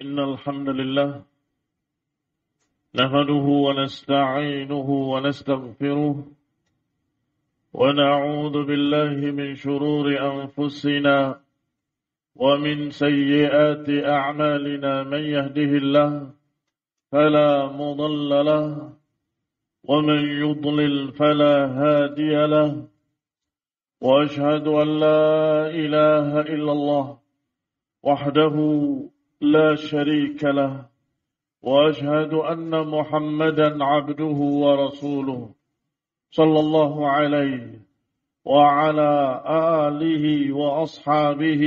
إن الحمد لله نحمده ونستعينه ونستغفره ونعوذ بالله من شرور أنفسنا ومن سيئات أعمالنا من يهده الله فلا مضل له ومن يضلل فلا هادي له وأشهد أن لا إله إلا الله وحده لا شريك له وأشهد أن محمدا عبده ورسوله صلى الله عليه وعلى آله وأصحابه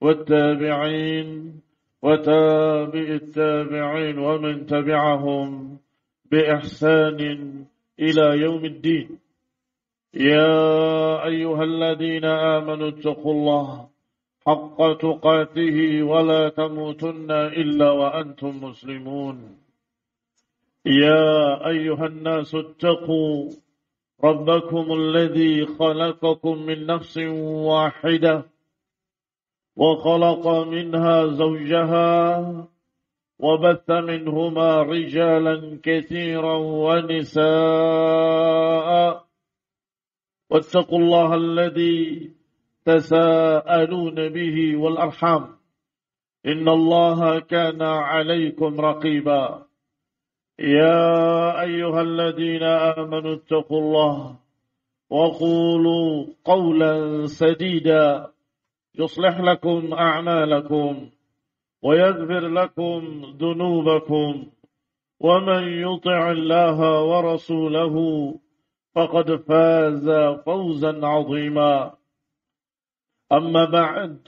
والتابعين وتابع التابعين ومن تبعهم بإحسان إلى يوم الدين. يا أيها الذين آمنوا اتقوا الله حق تقاته ولا تموتن إلا وأنتم مسلمون. يا أيها الناس اتقوا ربكم الذي خلقكم من نفس واحدة وخلق منها زوجها وبث منهما رجالا كثيرا ونساء واتقوا الله الذي تساءلون به والأرحام إن الله كان عليكم رقيبا. يا أيها الذين آمنوا اتقوا الله وقولوا قولا سديدا يصلح لكم أعمالكم ويغفر لكم ذنوبكم ومن يطع الله ورسوله فقد فاز فوزا عظيما. أما بعد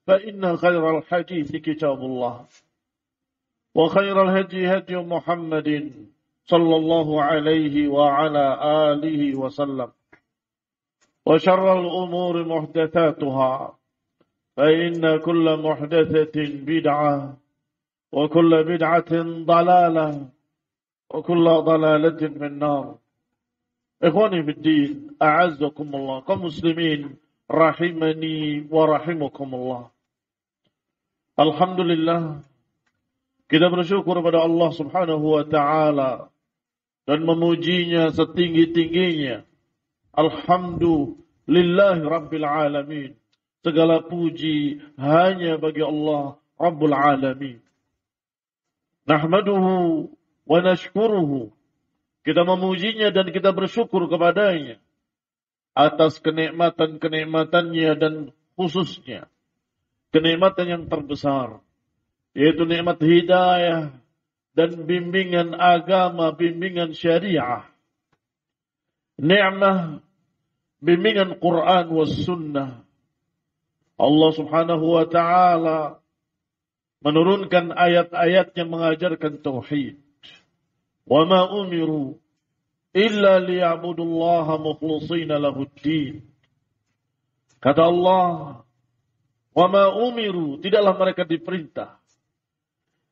فإن خير الحديث كتاب الله وخير الهدي هدي محمد صلى الله عليه وعلى آله وسلم وشر الأمور محدثاتها فإن كل محدثة بدعة وكل بدعة ضلالة وكل ضلالة في النار. إخواني في الدين أعزكم الله كمسلمين rahimani wa rahimakumullah. Alhamdulillah, kita bersyukur pada Allah Subhanahu wa taala dan memujinya setinggi-tingginya. Alhamdulillah rabbil alamin. Segala puji hanya bagi Allah Rabbul alamin. Nahmaduhu wa nashkuruhu. Kita memujinya dan kita bersyukur kepadanya atas kenikmatan-kenikmatannya dan khususnya kenikmatan yang terbesar, yaitu nikmat hidayah dan bimbingan agama, bimbingan syariah, nikmat bimbingan Quran was sunnah. Allah Subhanahu wa taala menurunkan ayat-ayat yang mengajarkan tauhid. Wa ma umiru illa liya'budullaha mukhlishina lahuddin. Kata Allah, wa ma umiru, tidaklah mereka diperintah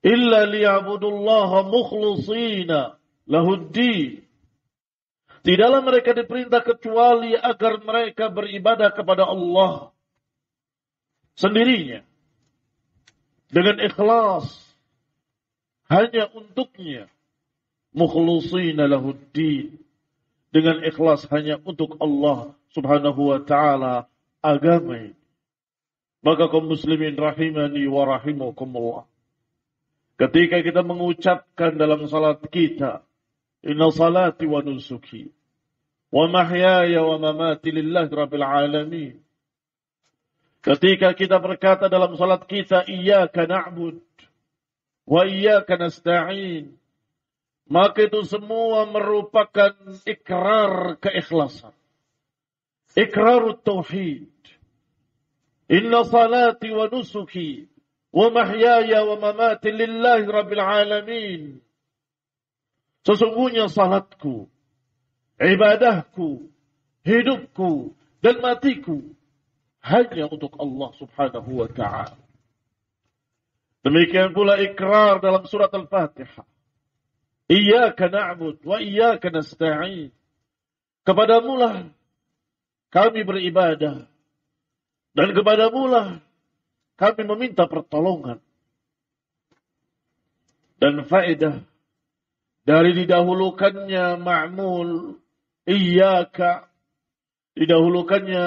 illa liya'budullaha mukhlishina lahuddin. Tidaklah mereka diperintah kecuali agar mereka beribadah kepada Allah sendirinya dengan ikhlas hanya untuknya. Mukhlishina lahuddin, dengan ikhlas hanya untuk Allah Subhanahu wa taala agama ini. Maka kaum muslimin rahimani wa rahimakumullah, ketika kita mengucapkan dalam salat kita, inna salati wa nusuki wa mahyaya wa mamati lillahi rabbil alamin, ketika kita berkata dalam salat kita iyyaka na'bud wa iyyaka nasta'in, maka itu semua merupakan ikrar keikhlasan, ikrar tauhid. Inna salati wa nusuki wa mahyaya wa mamati lillahi rabbil alamin. Sesungguhnya salatku, ibadahku, hidupku dan matiku hanya untuk Allah Subhanahu wa ta'ala. Demikian pula ikrar dalam surat Al-Fatihah. Iyyaka na'bud wa iyyaka nasta'in. Kepadamulah kami beribadah dan kepadamulah kami meminta pertolongan. Dan faedah dari didahulukannya ma'mul iyyaka, didahulukannya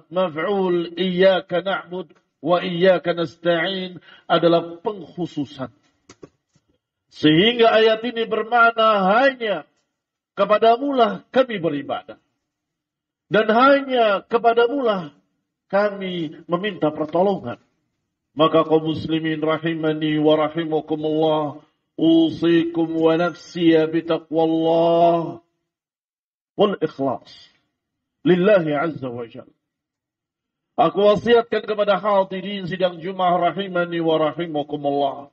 maf'ul iyyaka na'bud wa iyyaka nasta'in adalah pengkhususan. Sehingga ayat ini bermakna hanya kepadamulah kami beribadah. Dan hanya kepadamulah kami meminta pertolongan. Maka kaum muslimin rahimani wa rahimakumullah, usikum wa nafsiya bitaqwallah wal ikhlas lillahi azza wa jalla. Aku wasiatkan kepada hadirin sidang Jumat rahimani wa rahimakumullah.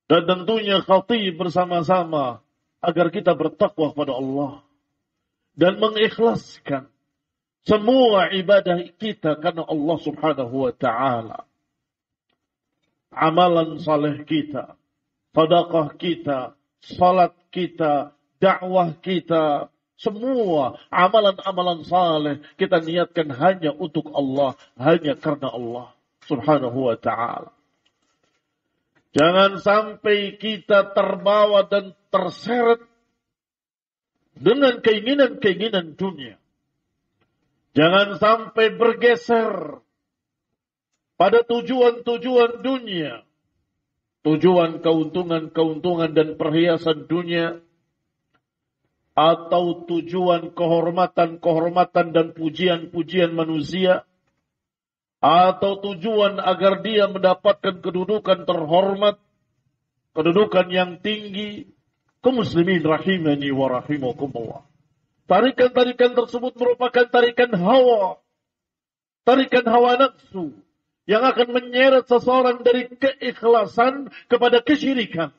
Dan tentunya khatib bersama-sama agar kita bertakwa kepada Allah dan mengikhlaskan semua ibadah kita karena Allah Subhanahu wa taala. Amalan saleh kita, sedekah kita, salat kita, dakwah kita, semua amalan-amalan saleh kita niatkan hanya untuk Allah, hanya karena Allah Subhanahu wa taala. Jangan sampai kita terbawa dan terseret dengan keinginan-keinginan dunia. Jangan sampai bergeser pada tujuan-tujuan dunia. Tujuan keuntungan-keuntungan dan perhiasan dunia. Atau tujuan kehormatan-kehormatan dan pujian-pujian manusia. Atau tujuan agar dia mendapatkan kedudukan terhormat, kedudukan yang tinggi. Kaum muslimin rahimani wa rahimakumullah. Tarikan-tarikan tersebut merupakan tarikan hawa nafsu yang akan menyeret seseorang dari keikhlasan kepada kesyirikan.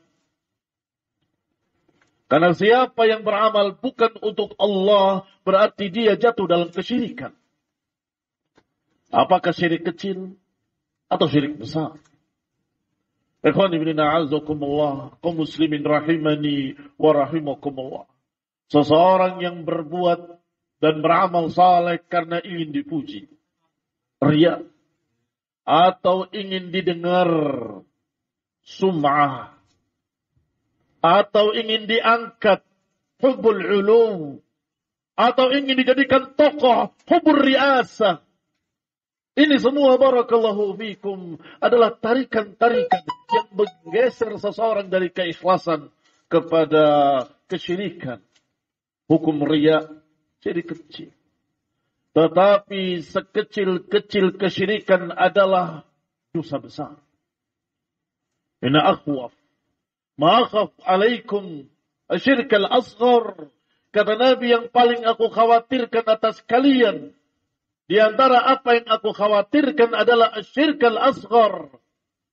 Karena siapa yang beramal bukan untuk Allah, berarti dia jatuh dalam kesyirikan. Apakah syirik kecil atau syirik besar? Ikhwan ibn a'azakumullah, kaum muslimin rahimani wa rahimakumullah. Seseorang yang berbuat dan beramal saleh karena ingin dipuji, riya, atau ingin didengar, sum'ah, atau ingin diangkat, hubbul ulu, atau ingin dijadikan tokoh, hubbul riasah. Ini semua barakallahu fikum adalah tarikan-tarikan yang menggeser seseorang dari keikhlasan kepada kesyirikan. Hukum riya jadi kecil. Tetapi sekecil-kecil kesyirikan adalah dosa besar. Inna akhwaf ma akhaf alaikum asyirk al-asghar. Kata Nabi, yang paling aku khawatirkan atas kalian, di antara apa yang aku khawatirkan adalah asyirk al-asghar.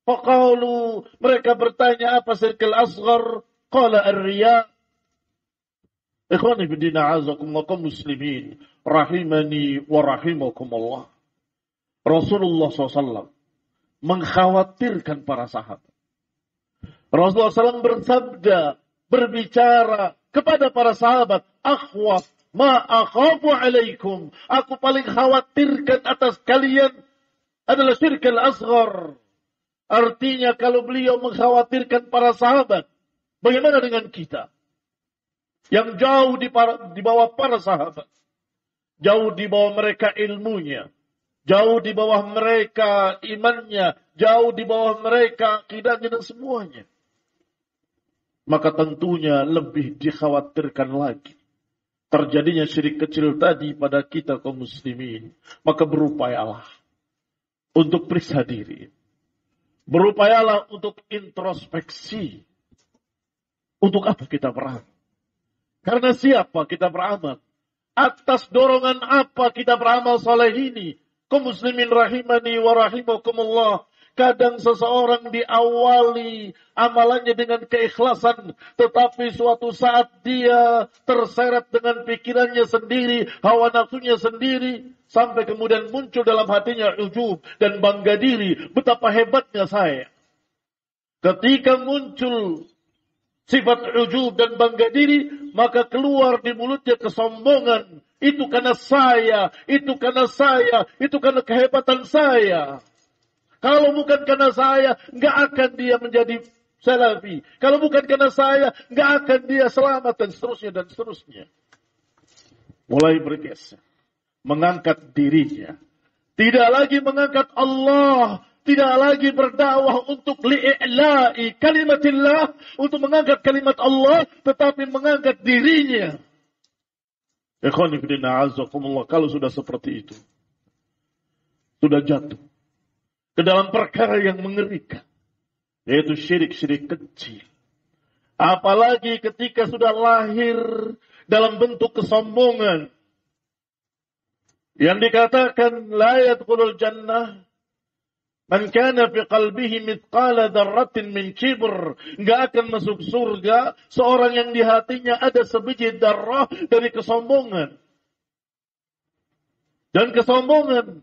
Faqalu, mereka bertanya, apa syirk al-asghar? Qala ar-riya. Ikhwani bidina azakumullah, kaum muslimin rahimani wa rahimakumullah. Rasulullah SAW mengkhawatirkan para sahabat. Rasulullah SAW bersabda, berbicara kepada para sahabat, akhwaf ma akhafu alaikum, aku paling khawatirkan atas kalian adalah syirk al-asghar. Artinya kalau beliau mengkhawatirkan para sahabat, bagaimana dengan kita? Yang jauh di bawah para sahabat. Jauh di bawah mereka ilmunya. Jauh di bawah mereka imannya. Jauh di bawah mereka akidahnya dan semuanya. Maka tentunya lebih dikhawatirkan lagi terjadinya syirik kecil tadi pada kita kaum muslimin. Maka berupayalah untuk periksa diri. Berupayalah untuk introspeksi. Untuk apa kita beramal? Karena siapa kita beramal? Atas dorongan apa kita beramal saleh ini? Kaum muslimin rahimani wa rahimakumullah. Kadang seseorang diawali amalannya dengan keikhlasan, tetapi suatu saat dia terseret dengan pikirannya sendiri, hawa nafsunya sendiri, sampai kemudian muncul dalam hatinya ujub dan bangga diri. Betapa hebatnya saya. Ketika muncul sifat ujub dan bangga diri, maka keluar di mulutnya kesombongan. Itu karena saya, itu karena saya, itu karena kehebatan saya. Kalau bukan karena saya, nggak akan dia menjadi salafi. Kalau bukan karena saya, nggak akan dia selamat dan seterusnya dan seterusnya. Mulai bergeser, mengangkat dirinya. Tidak lagi mengangkat Allah, tidak lagi berdakwah untuk li'i'la'i kalimatillah, untuk mengangkat kalimat Allah, tetapi mengangkat dirinya. Ikhwani fillah azakumullah, kalau sudah seperti itu, sudah jatuh ke dalam perkara yang mengerikan, yaitu syirik-syirik kecil. Apalagi ketika sudah lahir dalam bentuk kesombongan. Yang dikatakan la yadkhulul jannah man kana fi qalbihi mithqala dzarratin min kibr. Enggak akan masuk surga seorang yang di hatinya ada sebiji darah dari kesombongan. Dan kesombongan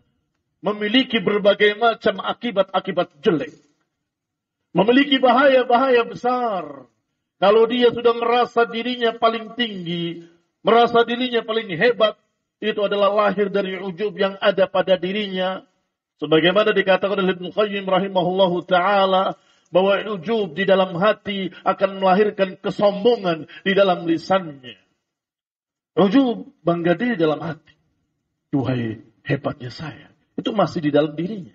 memiliki berbagai macam akibat-akibat jelek. Memiliki bahaya-bahaya besar. Kalau dia sudah merasa dirinya paling tinggi, merasa dirinya paling hebat, itu adalah lahir dari ujub yang ada pada dirinya. Sebagaimana dikatakan oleh Ibnu Qayyim rahimahullahu ta'ala, bahwa ujub di dalam hati akan melahirkan kesombongan di dalam lisannya. Ujub, bangga diri dalam hati. Duhai hebatnya saya. Itu masih di dalam dirinya.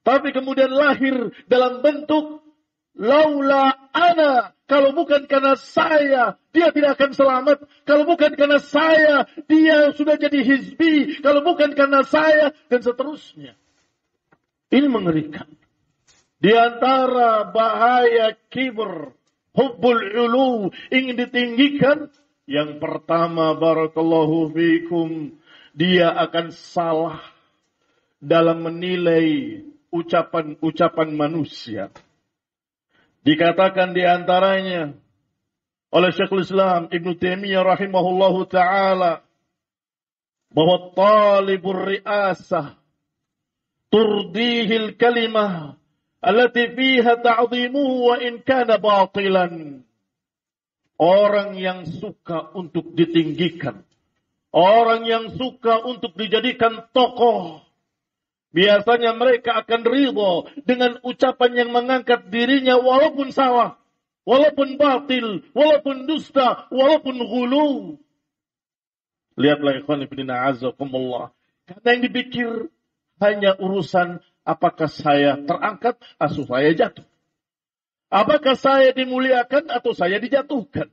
Tapi kemudian lahir dalam bentuk laula ana. Kalau bukan karena saya, dia tidak akan selamat. Kalau bukan karena saya, dia sudah jadi hizbi. Kalau bukan karena saya, dan seterusnya. Ini mengerikan. Di antara bahaya kibr, hubbul ulu, ingin ditinggikan. Yang pertama, barakallahu fikum, dia akan salah dalam menilai ucapan-ucapan manusia. Dikatakan di antaranya oleh Syekhul Islam Ibnu Taimiyah rahimahullahu ta'ala bahwa talibur ri'asah turdihil kalimah allati fiha ta'zimuhu wa in kana batilan. Orang yang suka untuk ditinggikan, orang yang suka untuk dijadikan tokoh, biasanya mereka akan ridho dengan ucapan yang mengangkat dirinya walaupun salah, walaupun batil, walaupun dusta, walaupun ghulu. Lihatlah ikhwan fillah azakumullah. Karena yang dipikir hanya urusan apakah saya terangkat atau saya jatuh. Apakah saya dimuliakan atau saya dijatuhkan.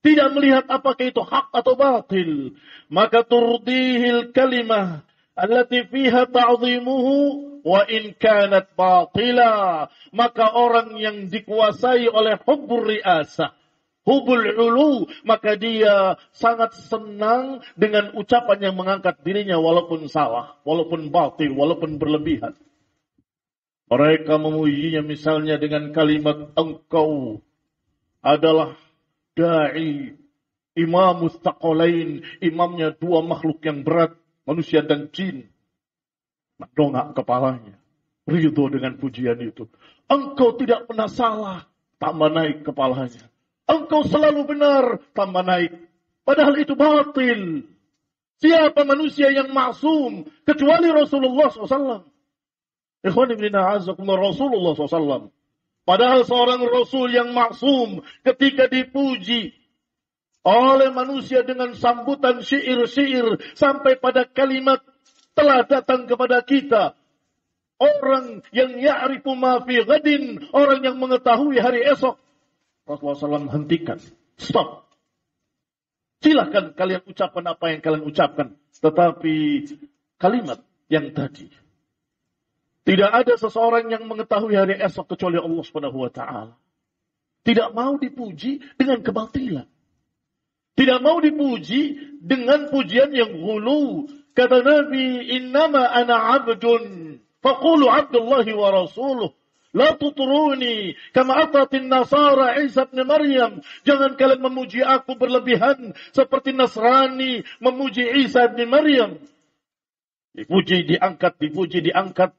Tidak melihat apakah itu hak atau batil. Maka turdihil kalimah allati fiha ta'zimuhu wa in kanat batila. Maka orang yang dikuasai oleh hubbur ri'asah, hubbul ulu, maka dia sangat senang dengan ucapan yang mengangkat dirinya walaupun salah, walaupun batil, walaupun berlebihan. Mereka memujinya misalnya dengan kalimat engkau adalah da'i imamus taqalain, imamnya dua makhluk yang berat, manusia dan jin. Mendongak kepalanya. Ridho dengan pujian itu. Engkau tidak pernah salah. Tambah naik kepalanya. Engkau selalu benar. Tambah naik. Padahal itu batil. Siapa manusia yang maksum kecuali Rasulullah SAW. Ikhwan ibn a'azakumullah, Rasulullah SAW. Padahal seorang Rasul yang maksum ketika dipuji oleh manusia dengan sambutan syair-syair sampai pada kalimat telah datang kepada kita. Orang yang ya'rifu ma fi ghadin, orang yang mengetahui hari esok. Rasulullah SAW hentikan. Stop. Silahkan kalian ucapkan apa yang kalian ucapkan. Tetapi kalimat yang tadi. Tidak ada seseorang yang mengetahui hari esok kecuali Allah Subhanahu wa ta'ala. Tidak mau dipuji dengan kebatilan. Tidak mau dipuji dengan pujian yang ghulu. Kata Nabi, innama ana abdun, faqulu abdullahi wa rasuluh. La tuturuni, kama atatin nasara Isa bin Maryam. Jangan kalian memuji aku berlebihan, seperti Nasrani memuji Isa bin Maryam. Dipuji, diangkat,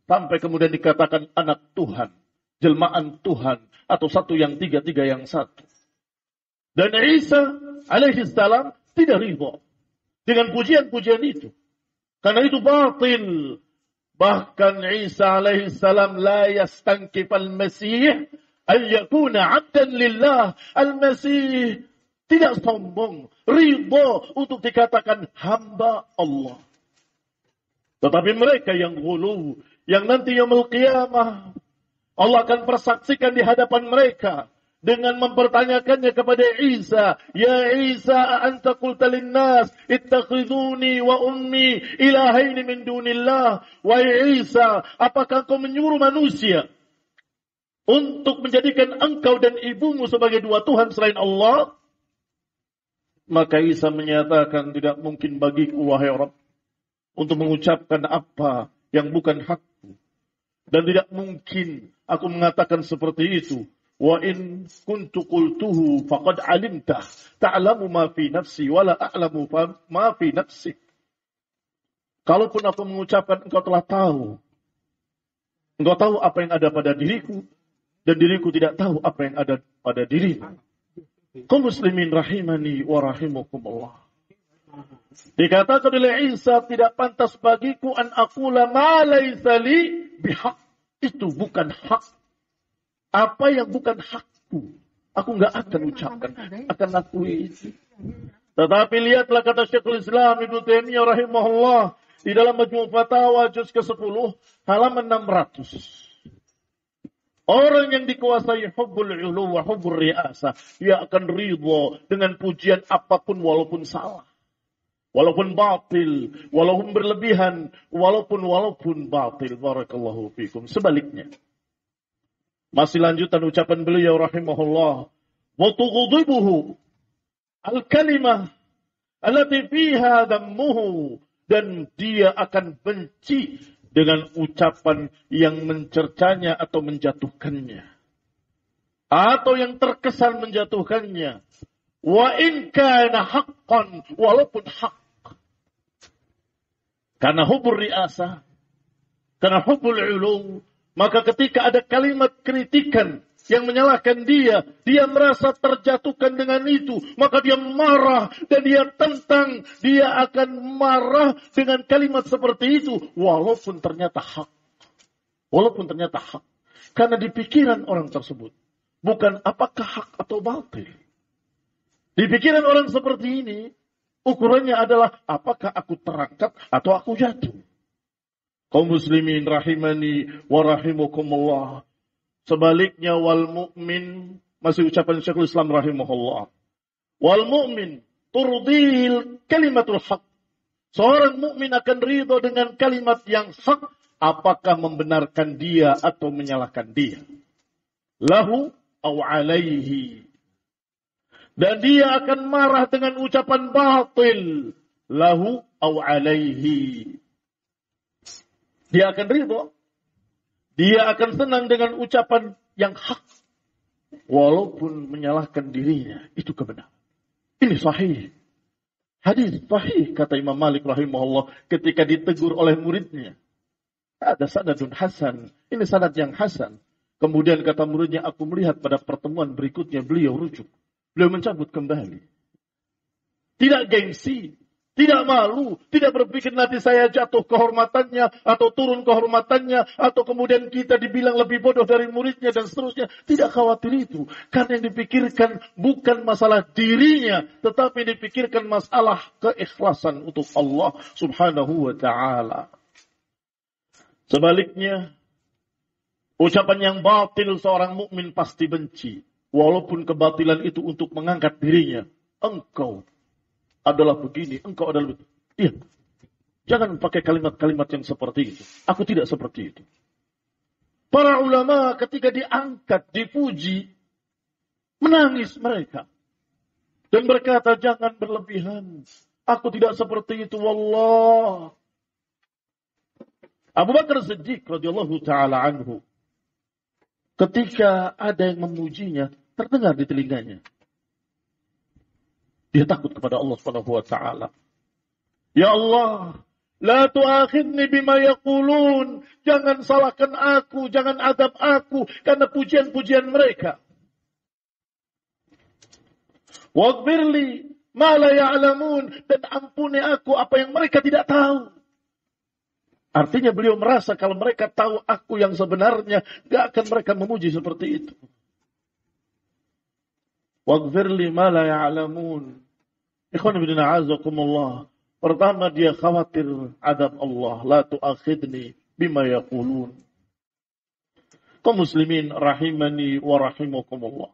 sampai kemudian dikatakan anak Tuhan, jelmaan Tuhan, atau satu yang tiga yang satu. Dan Isa alaihi salam tidak ridha dengan pujian-pujian itu. Karena itu batil. Bahkan Isa alaihi salam la yastankif al-Masih Ayyakuna 'abdan lillah. Al-Masih tidak sombong, ridha untuk dikatakan hamba Allah. Tetapi mereka yang ghulu, yang nanti yaumul qiyamah Allah akan persaksikan di hadapan mereka dengan mempertanyakannya kepada Isa, "Ya Isa, anta qulta lin-nas ittakhiduni wa ummi ilahaini min dunillah?" Wahai Isa, apakah kau menyuruh manusia untuk menjadikan engkau dan ibumu sebagai dua Tuhan selain Allah? Maka Isa menyatakan, tidak mungkin bagiku, wahai Rabb, untuk mengucapkan apa yang bukan hakku. Dan tidak mungkin aku mengatakan seperti itu. Wa in kuntu qultuhu faqad alimtah ta'lamu ma fi nafsi wa la a'lamu ma fi nafsik. Kalaupun aku mengucapkan, engkau telah tahu. Engkau tahu apa yang ada pada diriku, dan diriku tidak tahu apa yang ada pada dirimu. Kaum muslimin rahimani wa rahimakumullah. Dikatakan oleh Isa, tidak pantas bagiku an aqula ma laysa li bihaq. Itu bukan hak. Apa yang bukan hakku, aku enggak akan ucapkan, akan akui itu. Tetapi lihatlah kata Syekhul Islam Ibnu Taimiyah rahimahullah di dalam Majmu' Fatawa juz ke-10 halaman 600. Orang yang dikuasai hubbul ulu wa hubbur ri'asah, dia akan ridha dengan pujian apapun walaupun salah. Walaupun batil, walaupun berlebihan, walaupun batil. Barakallahu fikum. Sebaliknya. Masih lanjutan ucapan beliau rahimahullah. Wa tughdibuhu al-kalimah allati fiha dhammuhu. Dan dia akan benci dengan ucapan yang mencercanya atau menjatuhkannya. Atau yang terkesan menjatuhkannya. Wa in kana haqqan, walaupun hak. Karena hubur riasah, karena hubul ulu, maka ketika ada kalimat kritikan yang menyalahkan dia merasa terjatuhkan dengan itu, maka dia marah dan dia tentang, dia akan marah dengan kalimat seperti itu, walaupun ternyata hak. Walaupun ternyata hak. Karena di pikiran orang tersebut, bukan apakah hak atau batil. Di pikiran orang seperti ini, ukurannya adalah apakah aku terangkat atau aku jatuh. Kaum muslimin rahimani wa rahimakumullah. Sebaliknya wal mu'min, masih ucapan Syekhul Islam rahimahullah. Wal mu'min turdil kalimatul haq. Seorang mukmin akan ridho dengan kalimat yang hak, apakah membenarkan dia atau menyalahkan dia. Lahu au alaihi. Dan dia akan marah dengan ucapan batil. Lahu au alaihi. Dia akan ridho. Dia akan senang dengan ucapan yang hak. Walaupun menyalahkan dirinya. Itu kebenaran. Ini sahih. Hadis sahih, kata Imam Malik rahimahullah. Ketika ditegur oleh muridnya. Ada sanadun hasan. Ini sanad yang hasan. Kemudian kata muridnya, aku melihat pada pertemuan berikutnya beliau rujuk. Beliau mencabut kembali. Tidak gengsi. Tidak malu, tidak berpikir nanti saya jatuh kehormatannya, atau turun kehormatannya, atau kemudian kita dibilang lebih bodoh dari muridnya, dan seterusnya. Tidak khawatir itu. Karena yang dipikirkan bukan masalah dirinya, tetapi dipikirkan masalah keikhlasan untuk Allah subhanahu wa ta'ala. Sebaliknya, ucapan yang batil seorang mukmin pasti benci. Walaupun kebatilan itu untuk mengangkat dirinya. Engkau adalah begini, engkau adalah begini. Iya. Jangan pakai kalimat-kalimat yang seperti itu. Aku tidak seperti itu. Para ulama ketika diangkat, dipuji, menangis mereka. Dan berkata, jangan berlebihan. Aku tidak seperti itu, wallah. Abu Bakar Siddiq radhiyallahu ta'ala anhu. Ketika ada yang memujinya, terdengar di telinganya. Dia takut kepada Allah Subhanahu wa taala. Ya Allah, la tu'akhidni bima yaqulun. Jangan salahkan aku, jangan adab aku karena pujian-pujian mereka. Waghfirli ma la ya'lamun, dan ampuni aku apa yang mereka tidak tahu. Artinya beliau merasa kalau mereka tahu aku yang sebenarnya, gak akan mereka memuji seperti itu. waghfir li ma la ya'lamun. Ikhwan fillah a'azakumullah. Pertama dia khawatir adab Allah, la tu'akhidni bima yaqulun. Kaum muslimin rahimani wa rahimakumullah.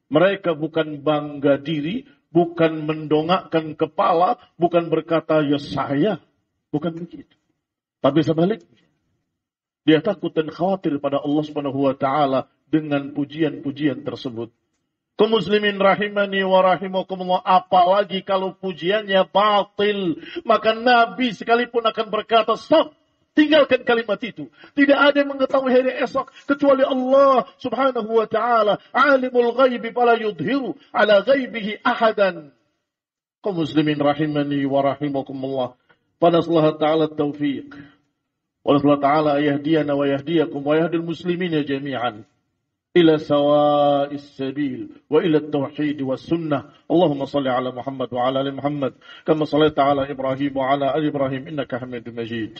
Mereka bukan bangga diri, bukan mendongakkan kepala, bukan berkata ya saya, bukan begitu. Tapi sebaliknya, dia takut dan khawatir pada Allah Subhanahu wa taala dengan pujian-pujian tersebut. Kaum muslimin rahimani wa rahimakumullah, apalagi kalau pujiannya batil, maka Nabi sekalipun akan berkata, stop, tinggalkan kalimat itu. Tidak ada yang mengetahui hari esok kecuali Allah Subhanahu wa taala. Alimul ghaibi fala yudhiru ala ghaibihi ahadan. Kaum muslimin rahimani wa rahimakumullah. Fanasallahu ta'ala taufiq. Wa nasallahu ta'ala yahdiyana wa yahdiyakum wa yahdil muslimina jami'an إلى سواء السبيل وإلى التوحيد والسنة. اللهم صل على محمد وعلى آل محمد كما صليت على إبراهيم وعلى آل إبراهيم إنك حميد مجيد.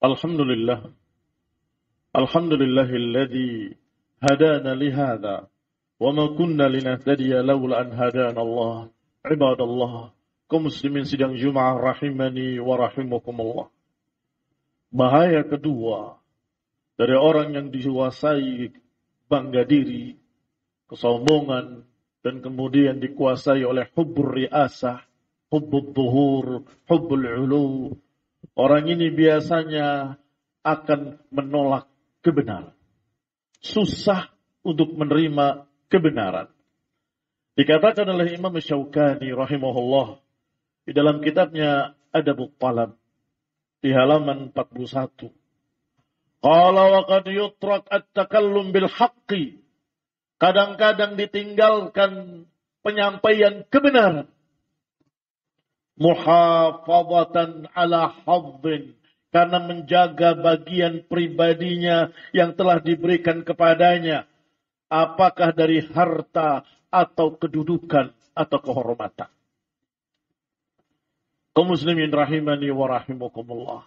الحمد لله الحمد لله الذي هدانا لهذا وما كنا لنهتدي لولا أن هدانا الله. عباد الله, kaum muslimin sidang Jumat rahimani wa rahimakumullah. Bahaya kedua dari orang yang dikuasai bangga diri, kesombongan, dan kemudian dikuasai oleh hubbur riasah, hubbul zuhur, hubbul ulu. Orang ini biasanya akan menolak kebenaran. Susah untuk menerima kebenaran. Dikatakan oleh Imam Syaukani rahimahullah di dalam kitabnya Adabut Talab di halaman 41. Qala wa qad yutrak at-takallum bil haqqi. Kadang-kadang ditinggalkan penyampaian kebenaran. Muhafadatan ala hadzin, karena menjaga bagian pribadinya yang telah diberikan kepadanya, apakah dari harta atau kedudukan atau kehormatan. Kaum muslimin rahimani wa rahimakumullah.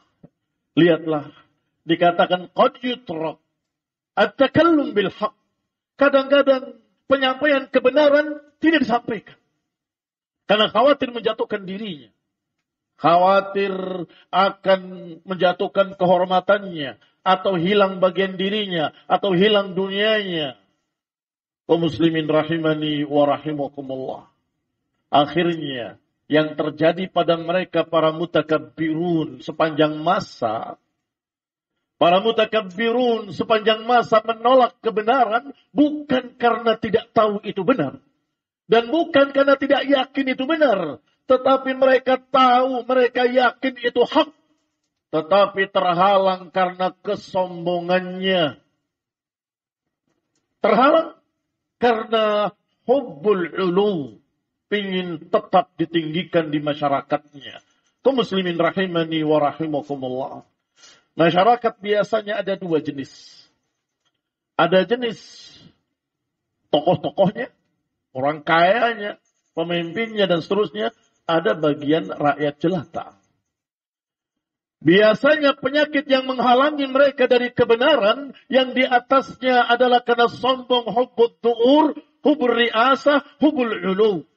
Lihatlah, dikatakan qad yutrak at-takallum bil haqq. Kadang-kadang penyampaian kebenaran tidak disampaikan. Karena khawatir menjatuhkan dirinya. Khawatir akan menjatuhkan kehormatannya. Atau hilang bagian dirinya. Atau hilang dunianya. Kaum muslimin rahimani wa rahimakumullah. Akhirnya, yang terjadi pada mereka para mutakabbirun sepanjang masa. Para mutakabbirun sepanjang masa menolak kebenaran. Bukan karena tidak tahu itu benar. Dan bukan karena tidak yakin itu benar. Tetapi mereka tahu, mereka yakin itu hak. Tetapi terhalang karena kesombongannya. Terhalang karena hubbul ulu. Ingin tetap ditinggikan di masyarakatnya. Kaum muslimin rahimani wa rahimakumullah. Masyarakat biasanya ada dua jenis. Ada jenis tokoh-tokohnya. Orang kayanya, pemimpinnya dan seterusnya, ada bagian rakyat jelata. Biasanya penyakit yang menghalangi mereka dari kebenaran, yang di atasnya adalah karena sombong, hubbul du'ur, hubbul riasah, hubbul ulu.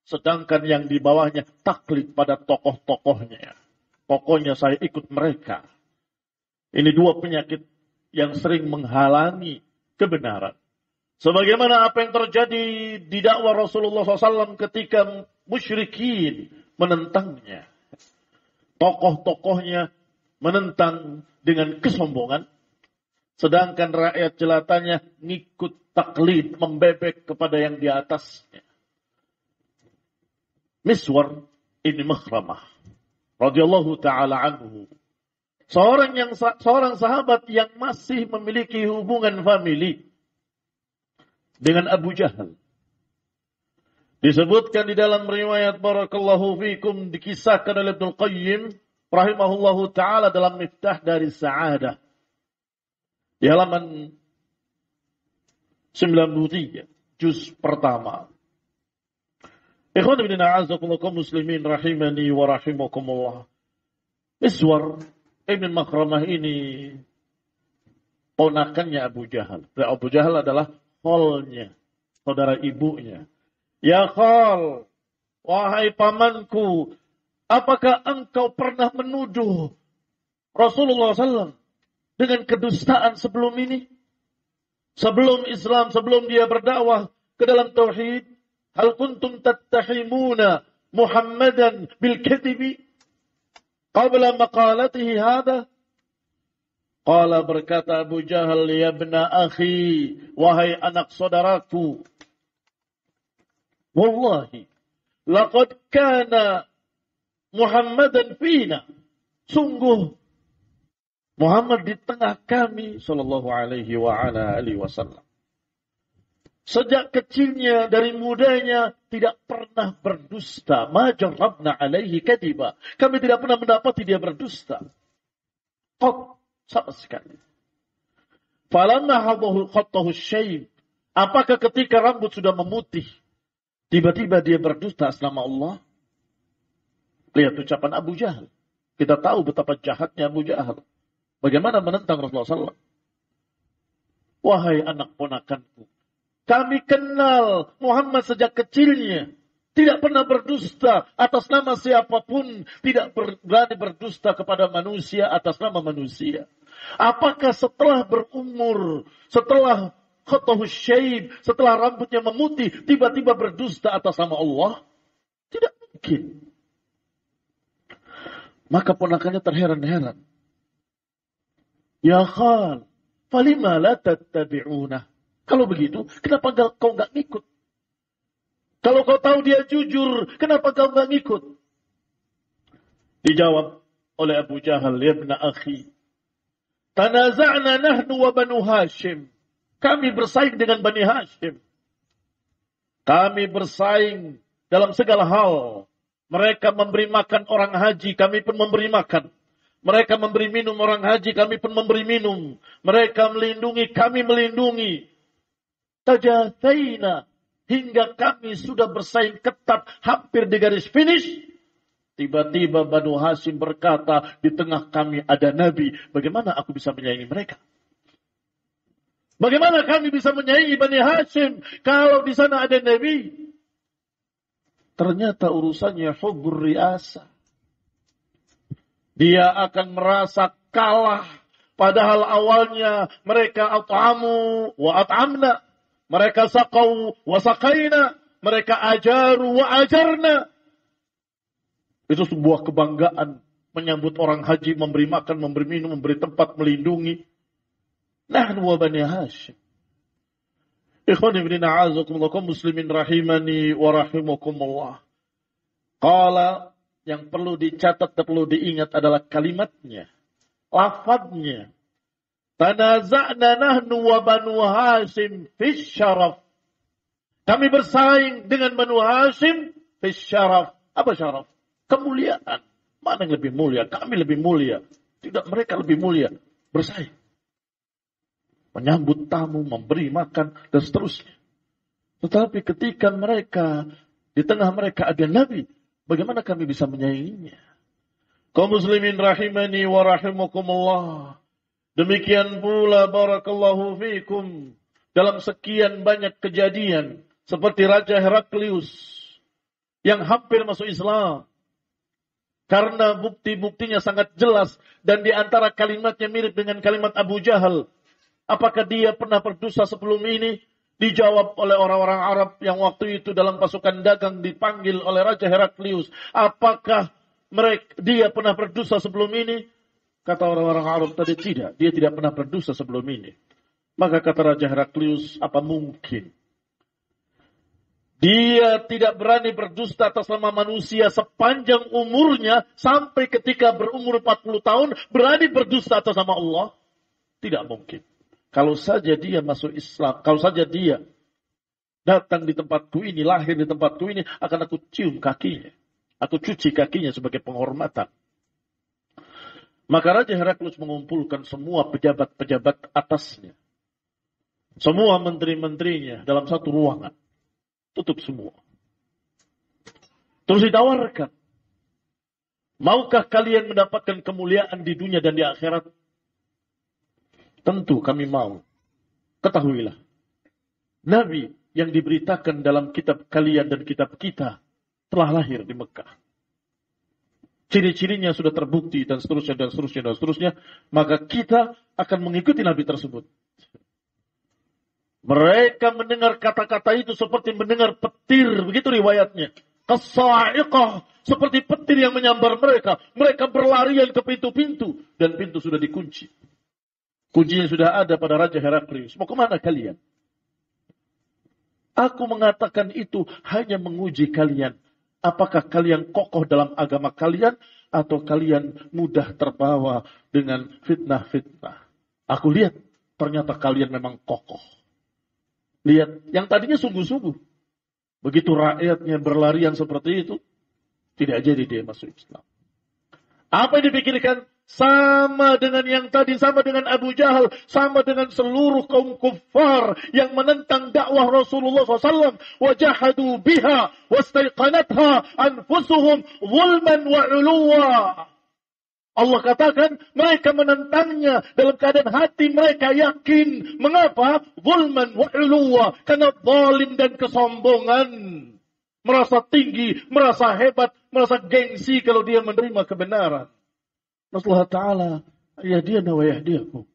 Sedangkan yang di bawahnya taklid pada tokoh-tokohnya. Pokoknya saya ikut mereka. Ini dua penyakit yang sering menghalangi kebenaran. Sebagaimana apa yang terjadi di dakwah Rasulullah SAW ketika musyrikin menentangnya. Tokoh-tokohnya menentang dengan kesombongan. Sedangkan rakyat jelatanya ngikut taklid, membebek kepada yang di atasnya. Miswar ibn Makhramah radhiyallahu ta'ala anhu. Seorang sahabat yang masih memiliki hubungan famili dengan Abu Jahal. Disebutkan di dalam riwayat barakallahu fikum, dikisahkan oleh Ibnu Qayyim rahimahullahu ta'ala dalam Miftah dari Sa'adah. Di halaman 93, juz pertama. Ikhwan ibn a'azakumullah kaum muslimin rahimani wa rahimakumullah. Miswar ibn Makhramah ini ponakannya Abu Jahal. Abu Jahal adalah khalnya, saudara ibunya. Ya khal, wahai pamanku, apakah engkau pernah menuduh Rasulullah SAW dengan kedustaan sebelum ini? Sebelum Islam, sebelum dia berdakwah ke dalam tauhid, hal kuntum tattahimuna Muhammadan bil kadhibi qabla maqalatihi hadha? Qala, berkata Abu Jahal, ya ibna akhi, wahai anak saudaraku, wallahi laqad kana Muhammadan fina, sungguh Muhammad di tengah kami sallallahu alaihi wa ala alihi wasallam. Sejak kecilnya, dari mudanya, tidak pernah berdusta. Ma jarrabna alaihi kadiba. Kami tidak pernah mendapati dia berdusta. Qat, sama sekali. Falamma hadahu khattahu syayb. Apakah ketika rambut sudah memutih, tiba-tiba dia berdusta atas nama Allah? Lihat ucapan Abu Jahal. Kita tahu betapa jahatnya Abu Jahal. Bagaimana menentang Rasulullah SAW. Wahai anak ponakanku, kami kenal Muhammad sejak kecilnya. Tidak pernah berdusta atas nama siapapun. Tidak berani berdusta kepada manusia atas nama manusia. Apakah setelah berumur, setelah khotohus syaib, setelah rambutnya memutih, tiba-tiba berdusta atas nama Allah? Tidak mungkin. Maka ponakannya terheran-heran. Ya khal, falima la tattabi'una. Kalau begitu, kenapa kau nggak ngikut? Kalau kau tahu dia jujur, kenapa kau nggak ngikut? Dijawab oleh Abu Jahal, ya ibna akhi, tanaza'na nahnu wa banu Hashim. Kami bersaing dengan Bani Hashim. Kami bersaing dalam segala hal. Mereka memberi makan orang haji, kami pun memberi makan. Mereka memberi minum orang haji, kami pun memberi minum. Mereka melindungi, kami melindungi. Tajathaina, hingga kami sudah bersaing ketat, hampir di garis finish. Tiba-tiba Banu Hashim berkata, di tengah kami ada Nabi. Bagaimana aku bisa menyaingi mereka? Bagaimana kami bisa menyaingi Bani Hashim kalau di sana ada Nabi? Ternyata urusannya hubbur riasa. Dia akan merasa kalah. Padahal awalnya mereka at'amu wa at'amna. Mereka saqaw wa saqaina. Mereka ajaru wa ajarna. Itu sebuah kebanggaan. Menyambut orang haji, memberi makan, memberi minum, memberi tempat, melindungi. Nahnu wa Bani Hashim. Ikhwan ibn a'azakumullah kaum muslimin rahimani wa rahimakumullah. Qala, yang perlu dicatat dan perlu diingat adalah kalimatnya, lafadznya. Tanaza'na nahnu wa Banu Hashim fis syaraf. Kami bersaing dengan Banu Hashim fis syaraf. Apa syaraf? Kemuliaan. Mana yang lebih mulia? Kami lebih mulia. Tidak, mereka lebih mulia. Bersaing. Menyambut tamu, memberi makan, dan seterusnya. Tetapi ketika mereka, di tengah mereka ada Nabi, bagaimana kami bisa menyainginya? Kaum muslimin rahimani wa rahimakumullah. Demikian pula barakallahu fikum. Dalam sekian banyak kejadian. Seperti Raja Heraklius. Yang hampir masuk Islam. Karena bukti-buktinya sangat jelas. Dan di antara kalimatnya mirip dengan kalimat Abu Jahal. Apakah dia pernah berdosa sebelum ini? Dijawab oleh orang-orang Arab yang waktu itu dalam pasukan dagang dipanggil oleh Raja Heraklius. Apakah dia pernah berdosa sebelum ini? Kata orang-orang Arab tadi tidak. Dia tidak pernah berdosa sebelum ini. Maka kata Raja Heraklius, apa mungkin? Dia tidak berani berdusta atas nama manusia sepanjang umurnya. Sampai ketika berumur 40 tahun berani berdusta atas nama Allah? Tidak mungkin. Kalau saja dia masuk Islam, kalau saja dia datang di tempatku ini, lahir di tempatku ini, akan aku cium kakinya. Aku cuci kakinya sebagai penghormatan. Maka Raja Heraklius mengumpulkan semua pejabat-pejabat atasnya. Semua menteri-menterinya dalam satu ruangan. Tutup semua. Terus ditawarkan. Maukah kalian mendapatkan kemuliaan di dunia dan di akhirat? Tentu kami mau. Ketahuilah. Nabi yang diberitakan dalam kitab kalian dan kitab kita telah lahir di Mekah. Ciri-cirinya sudah terbukti dan seterusnya dan seterusnya dan seterusnya. Maka kita akan mengikuti Nabi tersebut. Mereka mendengar kata-kata itu seperti mendengar petir. Begitu riwayatnya. Kasa'iqah. Seperti petir yang menyambar mereka. Mereka berlarian ke pintu-pintu. Dan pintu sudah dikunci. Kuncinya sudah ada pada Raja Heraklius. Mau kemana kalian? Aku mengatakan itu hanya menguji kalian. Apakah kalian kokoh dalam agama kalian? Atau kalian mudah terbawa dengan fitnah-fitnah? Aku lihat ternyata kalian memang kokoh. Lihat, yang tadinya sungguh-sungguh. Begitu rakyatnya berlarian seperti itu, tidak jadi dia masuk Islam. Apa yang dipikirkan? Sama dengan yang tadi, sama dengan Abu Jahal, sama dengan seluruh kaum kuffar yang menentang dakwah Rasulullah SAW. Wajahadu biha, wastaiqanatha anfusuhum zulman wa uluwa. Allah katakan mereka menentangnya dalam keadaan hati mereka yakin. Mengapa? Zulman wa uluwa. Karena zalim dan kesombongan. Merasa tinggi, merasa hebat, merasa gengsi kalau dia menerima kebenaran. Rasulullah Ta'ala yahdina wa yahdiakum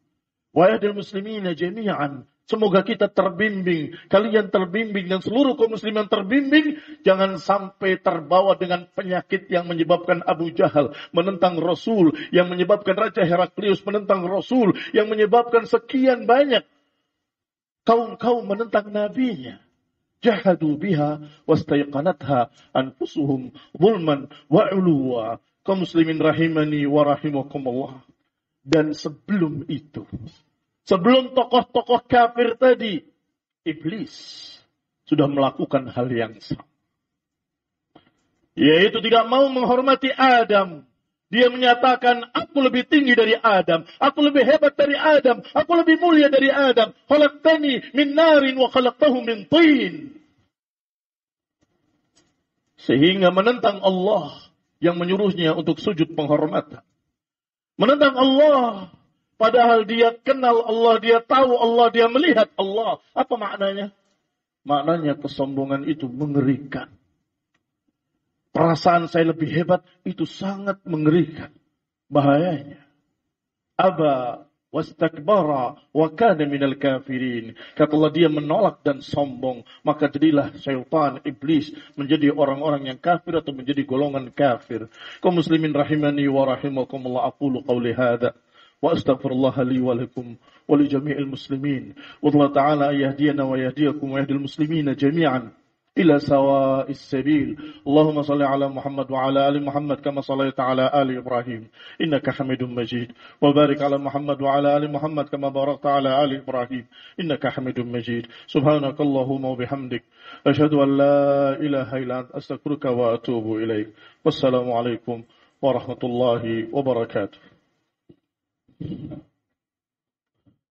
wa yahdil muslimina jami'an. Semoga kita terbimbing, kalian terbimbing, dan seluruh kaum muslimin terbimbing. Jangan sampai terbawa dengan penyakit yang menyebabkan Abu Jahal menentang Rasul, yang menyebabkan Raja Heraklius menentang Rasul, yang menyebabkan sekian banyak kaum-kaum menentang nabinya. Jahadu biha wastaiqanatha anfusuhum zulman wa uluwa. Kaum muslimin rahimani wa rahimakumullah. Dan sebelum itu, sebelum tokoh-tokoh kafir tadi, iblis sudah melakukan hal yang sama. Yaitu tidak mau menghormati Adam. Dia menyatakan, aku lebih tinggi dari Adam. Aku lebih hebat dari Adam. Aku lebih mulia dari Adam. Khalaqtani min narin wa khalaqtahu min tin. Sehingga menentang Allah yang menyuruhnya untuk sujud penghormatan. Menentang Allah. Padahal dia kenal Allah, dia tahu Allah, dia melihat Allah. Apa maknanya? Maknanya kesombongan itu mengerikan. Perasaan saya lebih hebat itu sangat mengerikan. Bahayanya. Aba wastakbara wa kana minal kafirin. Kata Allah, dia menolak dan sombong. Maka jadilah syaitan, iblis menjadi orang-orang yang kafir atau menjadi golongan kafir. Kaum muslimin rahimani wa rahimakumullah, aqulu qawli hadha wa astaghfirullah li wa lakum wa li jami'il muslimin. Wa Allah ta'ala yahdiyana wa yahdiyakum wa yahdil muslimina jami'an إلى سواء السبيل. اللهم صل على محمد وعلى آل محمد كما صليت على آل إبراهيم إنك حميد مجيد وبارك على محمد وعلى آل محمد كما باركت على آل إبراهيم إنك حميد مجيد. سبحانك اللهم وبحمدك أشهد أن لا إله إلا أنت أستغفرك وأتوب إليك. والسلام عليكم ورحمة الله وبركاته.